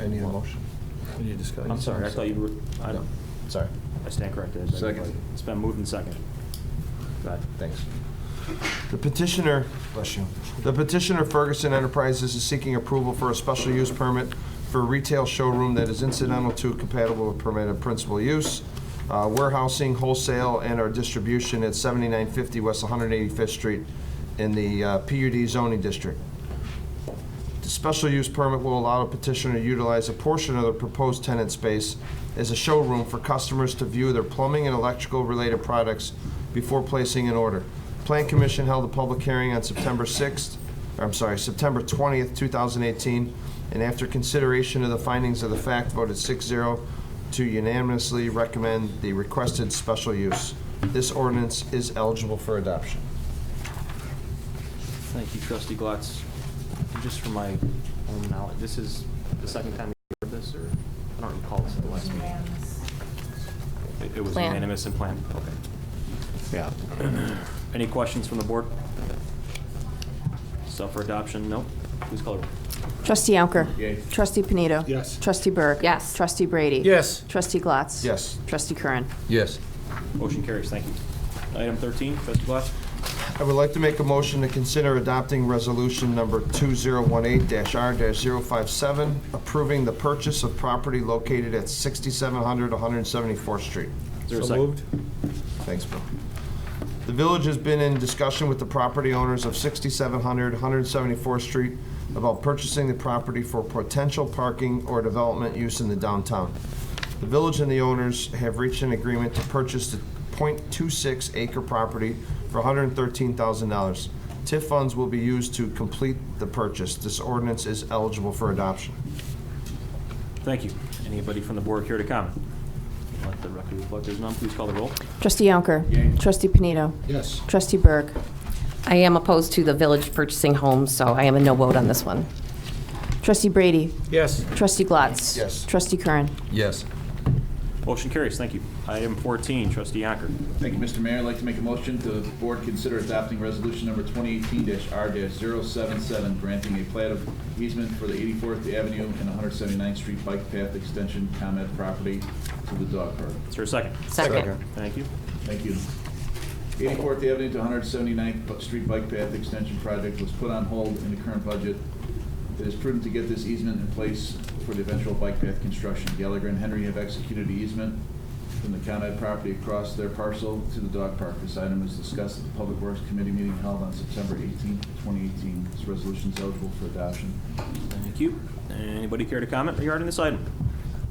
Any motion? Any discussion? I'm sorry. I thought you were. No. Sorry. I stand corrected. Second. It's been moved and seconded. Go ahead. Thanks. The petitioner, bless you. The petitioner Ferguson Enterprises is seeking approval for a special use permit for a retail showroom that is incidental to compatible with permitted principal use, warehousing, wholesale, and or distribution at 7950 West 185th Street in the PUD zoning district. The special use permit will allow a petitioner to utilize a portion of the proposed tenant space as a showroom for customers to view their plumbing and electrical related products before placing an order. Plan Commission held a public hearing on September 20th, 2018, and after consideration of the findings of the fact, voted 6-0 to unanimously recommend the requested special use. This ordinance is eligible for adoption. Thank you, Trustee Glatz. Just for my own knowledge, this is the second time you've heard this, or, I don't recall this at the last meeting. It was Plan. unanimous and planned? Okay. Yeah. Any questions from the board? Stuff for adoption? No? Please call the roll. Trustee Yonker. Yay. Trustee Panito. Yes. Trustee Berg. Yes. Trustee Brady. Yes. Trustee Glatz. Yes. Trustee Curran. Yes. Motion carries. Thank you. Item 13, Trustee Glass. I would like to make a motion to consider adopting resolution number 2018-R-057, approving the purchase of property located at 6700 174th Street. Is there a second? Thanks, Bill. The village has been in discussion with the property owners of 6700 174th Street about purchasing the property for potential parking or development use in the downtown. The village and the owners have reached an agreement to purchase the .26 acre property for $113,000. TIF funds will be used to complete the purchase. This ordinance is eligible for adoption. Thank you. Anybody from the board care to comment? Let the record reflect there's none. Please call the roll. Trustee Yonker. Yay. Trustee Panito. Yes. Trustee Berg. I am opposed to the village purchasing homes, so I am a no vote on this one. Trustee Brady. Yes. Trustee Glatz. Yes. Trustee Curran. Yes. Motion carries. Thank you. Item 14, Trustee Yonker. Thank you, Mr. Mayor. I'd like to make a motion to the board consider adopting resolution number 2018-R-077, granting a plat of easement for the 84th Avenue and 179th Street bike path extension ComEd property to the dog park. Is there a second? Second. Thank you. Thank you. 84th Avenue to 179th Street bike path extension project was put on hold in the current budget. It is prudent to get this easement in place for the eventual bike path construction. Gallagher and Henry have executed the easement from the ComEd property across their parcel to the dog park. This item was discussed at the Public Works Committee meeting held on September 18, 2018. This resolution is eligible for adoption. Thank you. Anybody care to comment regarding this item?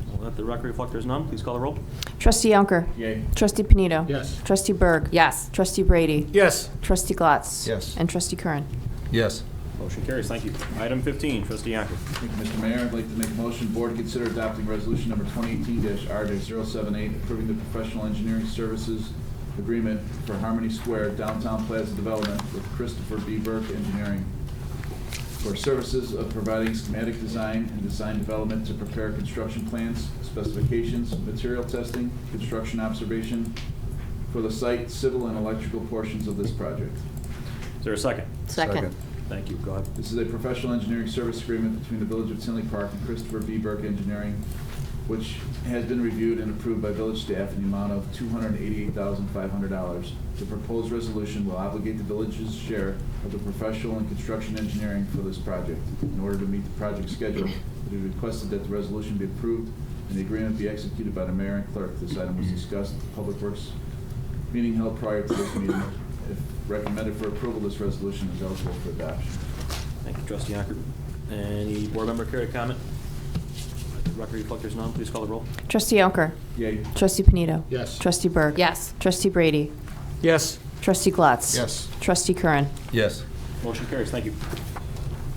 We'll let the record reflect there's none. Please call the roll. Trustee Yonker. Yay. Trustee Panito. Yes. Trustee Berg. Yes. Trustee Brady. Yes. Trustee Glatz. Yes. And Trustee Curran. Yes. Motion carries. Thank you. Item 15, Trustee Yonker. Thank you, Mr. Mayor. I'd like to make a motion, board to consider adopting resolution number 2018-R-078, approving the professional engineering services agreement for Harmony Square Downtown Plaza Development with Christopher B. Burke Engineering for services of providing schematic design and design development to prepare construction plans, specifications, material testing, construction observation for the site, civil and electrical portions of this project. Is there a second? Second. Thank you. Go ahead. This is a professional engineering service agreement between the Village of Tinley Park and Christopher B. Burke Engineering, which has been reviewed and approved by village staff in the amount of $288,500. The proposed resolution will obligate the village's share of the professional and construction engineering for this project. In order to meet the project schedule, it is requested that the resolution be approved and the agreement be executed by the mayor and clerk. This item was discussed at the Public Works meeting held prior to this meeting. If recommended for approval, this resolution is eligible for adoption. Thank you, Trustee Yonker. Any board member care to comment? Let the record reflect there's none. Please call the roll. Trustee Yonker. Yay. Trustee Panito. Yes. Trustee Berg. Yes. Trustee Brady. Yes. Trustee Glatz. Yes. Trustee Curran. Yes. Motion carries. Thank you.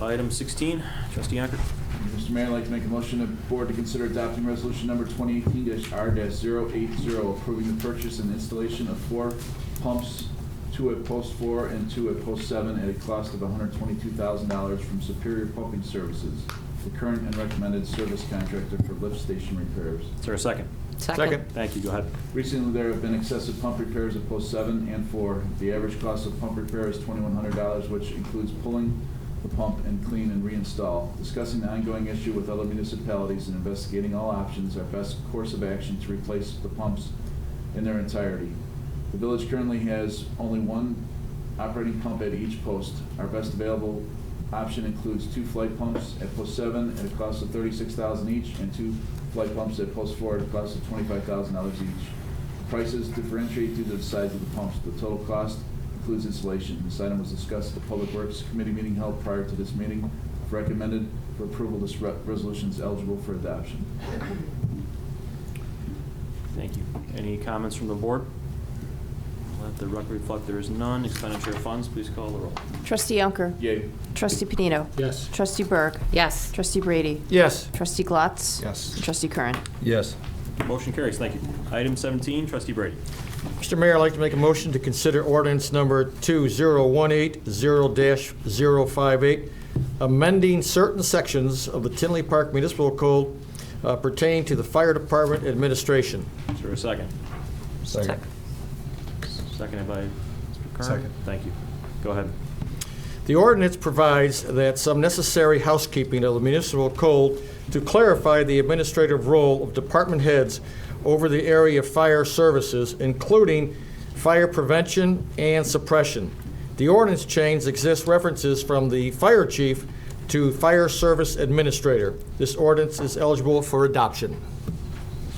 Item 16, Trustee Yonker. Mr. Mayor, I'd like to make a motion of the board to consider adopting resolution number 2018-R-080, approving the purchase and installation of 4 pumps, 2 at post 4 and 2 at post 7 at a cost of $122,000 from Superior Pumping Services, the current and recommended service contractor for lift station repairs. Is there a second? Second. Thank you. Go ahead. Recently, there have been excessive pump repairs at post 7 and 4. The average cost of pump repair is $2,100, which includes pulling the pump and clean and reinstall. Discussing the ongoing issue with other municipalities and investigating all options, our best course of action to replace the pumps in their entirety. The village currently has only 1 operating pump at each post. Our best available option includes 2 flight pumps at post 7 at a cost of $36,000 each, and 2 flight pumps at post 4 at a cost of $25,000 each. The prices differentiate due to the size of the pumps. The total cost includes installation. This item was discussed at the Public Works Committee meeting held prior to this meeting. If recommended for approval, this resolution is eligible for adoption. Thank you. Any comments from the board? Let the record reflect there is none. Expenditure of funds, please call the roll. Trustee Yonker. Yay. Trustee Panito. Yes. Trustee Berg. Yes. Trustee Brady. Yes. Trustee Glatz. Yes. And Trustee Curran. Yes. Motion carries. Thank you. Item 17, Trustee Brady. Mr. Mayor, I'd like to make a motion to consider ordinance number 2018-0-058, amending certain sections of the Tinley Park Municipal Code pertaining to the Fire Department administration. Is there a second? Second. Seconded by Mr. Kern. Second. Thank you. Go ahead. The ordinance provides that some necessary housekeeping of the municipal code to clarify the administrative role of department heads over the area of fire services, including fire prevention and suppression. The ordinance change exists references from the fire chief to fire service administrator. This ordinance is eligible for adoption.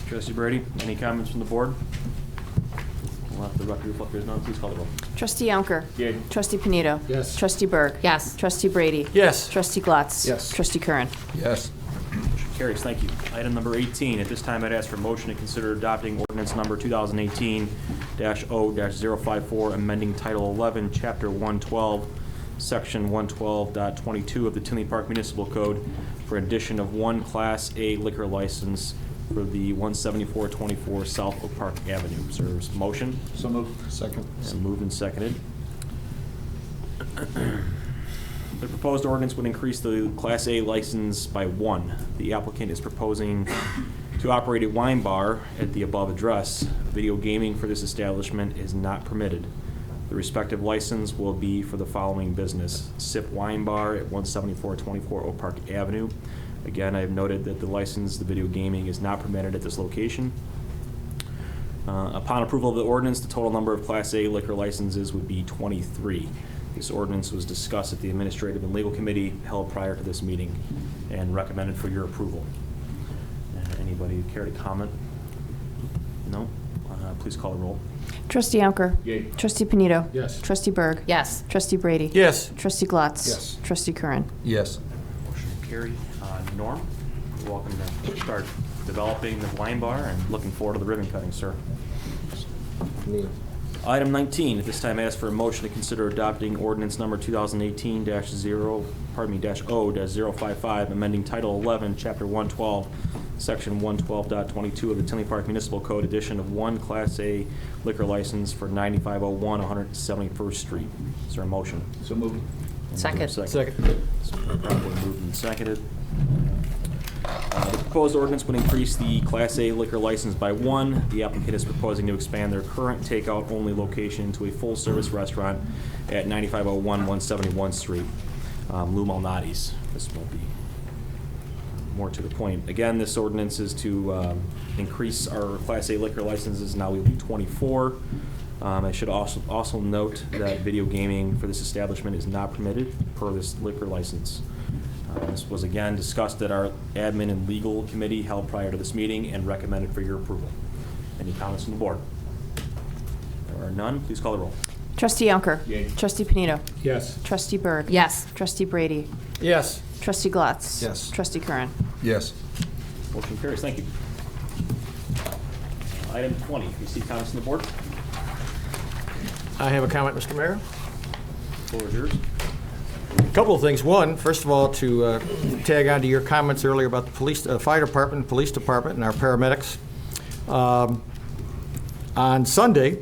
Trustee Brady, any comments from the board? We'll have the record reflect there's none. Please call the roll. Trustee Yonker. Yay. Trustee Panito. Yes. Trustee Berg. Yes. Trustee Brady. Yes. Trustee Glatz. Yes. Trustee Curran. Yes. Motion carries. Thank you. Item number 18. At this time, I'd ask for a motion to consider adopting ordinance number 2018-0-054, amending Title 11, Chapter 112, Section 112.22 of the Tinley Park Municipal Code for addition of one Class A liquor license for the 17424 South Oak Park Avenue. Is there a motion? So moved. Second. And moved and seconded. The proposed ordinance would increase the Class A license by one. The applicant is proposing to operate a wine bar at the above address. Video gaming for this establishment is not permitted. The respective license will be for the following business: Sip Wine Bar at 17424 Oak Park Avenue. Again, I have noted that the license, the video gaming, is not permitted at this location. Upon approval of the ordinance, the total number of Class A liquor licenses would be 23. This ordinance was discussed at the Administrative and Legal Committee held prior to this meeting and recommended for your approval. Anybody care to comment? No? Please call the roll. Trustee Yonker. Yay. Trustee Panito. Yes. Trustee Berg. Yes. Trustee Brady. Yes. Trustee Glatz. Yes. Trustee Curran. Yes. Motion carried. Norm, you're welcome to start developing the wine bar and looking forward to the ribbon cutting, sir. Item 19, at this time I ask for a motion to consider adopting ordinance number 2018-0-055, amending Title 11, Chapter 112, Section 112.22 of the Tinley Park Municipal Code, addition of one Class A liquor license for 9501 171st Street. Is there a motion? So moved. Second. Second. It's probably moved and seconded. The proposed ordinance would increase the Class A liquor license by one. The applicant is proposing to expand their current takeout-only location to a full-service restaurant at 9501 171st Street, Lou Malnati's. This will be more to the point. Again, this ordinance is to increase our Class A liquor licenses. Now we will be 24. I should also note that video gaming for this establishment is not permitted per this liquor license. This was again discussed at our Admin and Legal Committee held prior to this meeting and recommended for your approval. Any comments from the board? There are none. Please call the roll. Trustee Yonker. Yay. Trustee Panito. Yes. Trustee Berg. Yes. Trustee Brady. Yes. Trustee Glatz. Yes. Trustee Curran. Yes. Motion carries. Thank you. Item 20. Receive comments from the board. I have a comment, Mr. Mayor. Floor is yours. A couple of things. One, first of all, to tag on to your comments earlier about the fire department, police department, and our paramedics. On Sunday,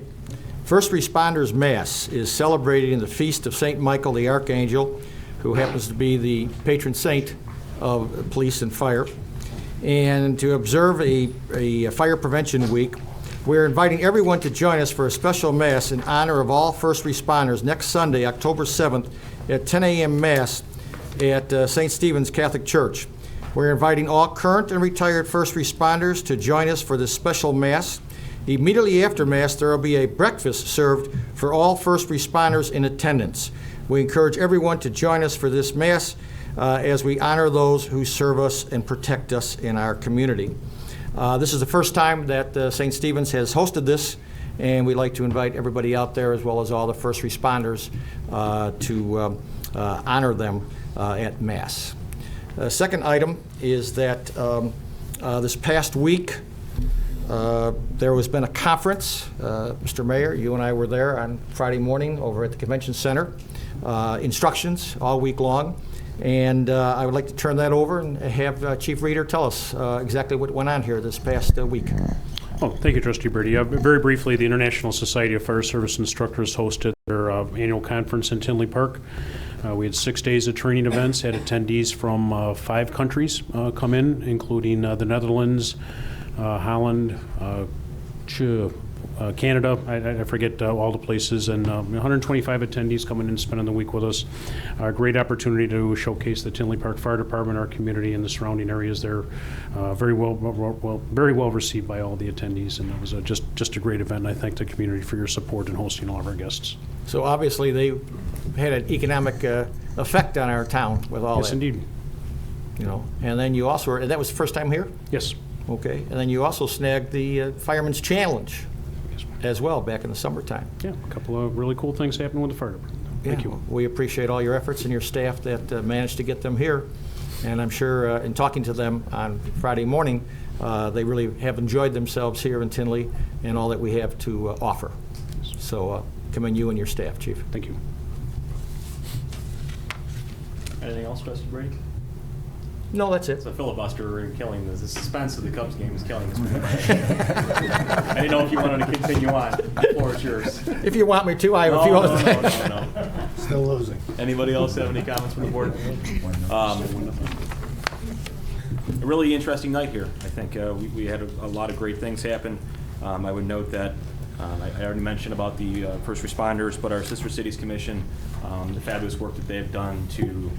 First Responders Mass is celebrating the feast of St. Michael the Archangel, who happens to be the patron saint of police and fire. And to observe a fire prevention week, we're inviting everyone to join us for a special Mass in honor of all first responders next Sunday, October 7th, at 10 a.m. Mass at St. Stephen's Catholic Church. We're inviting all current and retired first responders to join us for this special Mass. Immediately after Mass, there will be a breakfast served for all first responders in attendance. We encourage everyone to join us for this Mass as we honor those who serve us and protect us in our community. This is the first time that St. Stephen's has hosted this, and we'd like to invite everybody out there, as well as all the first responders, to honor them at Mass. Second item is that this past week, there has been a conference. Mr. Mayor, you and I were there on Friday morning over at the Convention Center. Instructions all week long. And I would like to turn that over and have Chief Reeder tell us exactly what went on here this past week. Oh, thank you, Trustee Brady. Very briefly, the International Society of Fire Service Instructors hosted their annual conference in Tinley Park. We had 6 days of training events, had attendees from 5 countries come in, including the Netherlands, Holland, Canada, I forget all the places, and 125 attendees coming in and spending the week with us. A great opportunity to showcase the Tinley Park Fire Department, our community, and the surrounding areas. They're very well received by all the attendees, and it was just a great event. And I thank the community for your support in hosting all of our guests. So obviously, they had an economic effect on our town with all that. Yes, indeed. You know, and then you also, and that was the first time here? Yes. Okay, and then you also snagged the Fireman's Challenge as well back in the summertime. Yeah, a couple of really cool things happening with the fire department. Thank you. We appreciate all your efforts and your staff that managed to get them here. And I'm sure in talking to them on Friday morning, they really have enjoyed themselves here in Tinley and all that we have to offer. So commend you and your staff, Chief. Thank you. Anything else, Trustee Brady? No, that's it. It's a filibuster and killing the suspense of the Cubs game is killing us. I didn't know if you wanted to continue on. The floor is yours. If you want me to, I have a few other things. No. Still losing. Anybody else have any comments from the board? A really interesting night here. I think we had a lot of great things happen. I would note that I already mentioned about the first responders, but our Sister Cities Commission, the fabulous work that they've done to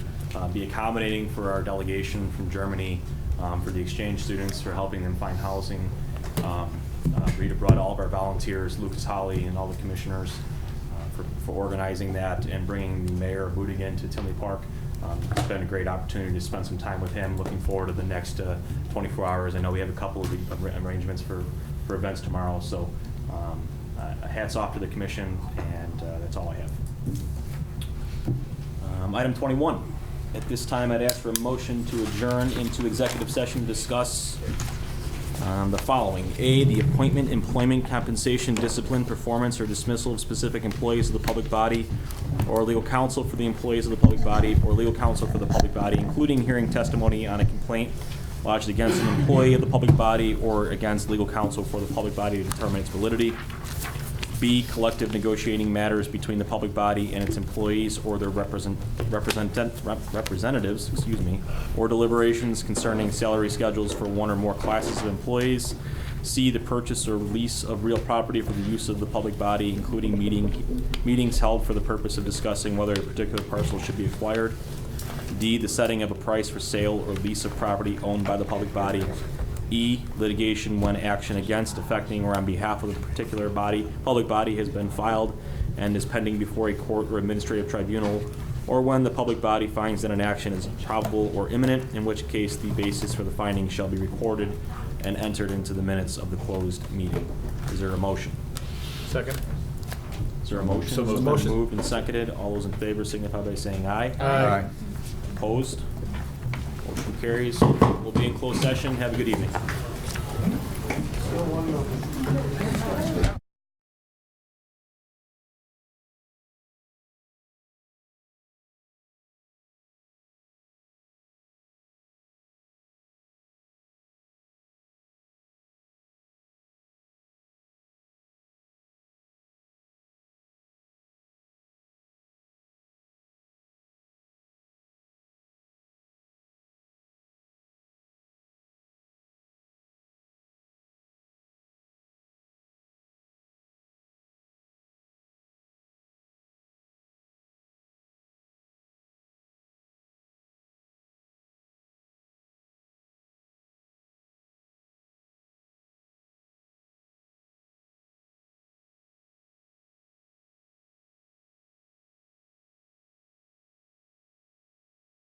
be accommodating for our delegation from Germany, for the exchange students, for helping them find housing. Rita brought all of our volunteers, Lucas Holly and all the commissioners, for organizing that and bringing Mayor Budigan to Tinley Park. It's been a great opportunity to spend some time with him. Looking forward to the next 24 hours. I know we have a couple of arrangements for events tomorrow, so hats off to the commission, and that's all I have. Item 21. At this time, I'd ask for a motion to adjourn into executive session to discuss the following. A, the appointment, employment, compensation, discipline, performance, or dismissal of specific employees of the public body, or legal counsel for the employees of the public body, or legal counsel for the public body, including hearing testimony on a complaint lodged against an employee of the public body or against legal counsel for the public body to determine its validity. B, collective negotiating matters between the public body and its employees or their representatives, or deliberations concerning salary schedules for one or more classes of employees. C, the purchase or lease of real property for the use of the public body, including meetings held for the purpose of discussing whether a particular parcel should be acquired. D, the setting of a price for sale or lease of property owned by the public body. E, litigation when action against, affecting, or on behalf of a particular public body has been filed and is pending before a court or administrative tribunal, or when the public body finds that an action is probable or imminent, in which case the basis for the finding shall be recorded and entered into the minutes of the closed meeting. Is there a motion? Second. Is there a motion? So moved. Motion moved and seconded. All those in favor signify by saying aye. Aye. Opposed? Motion carries. We'll be in closed session. Have a good evening.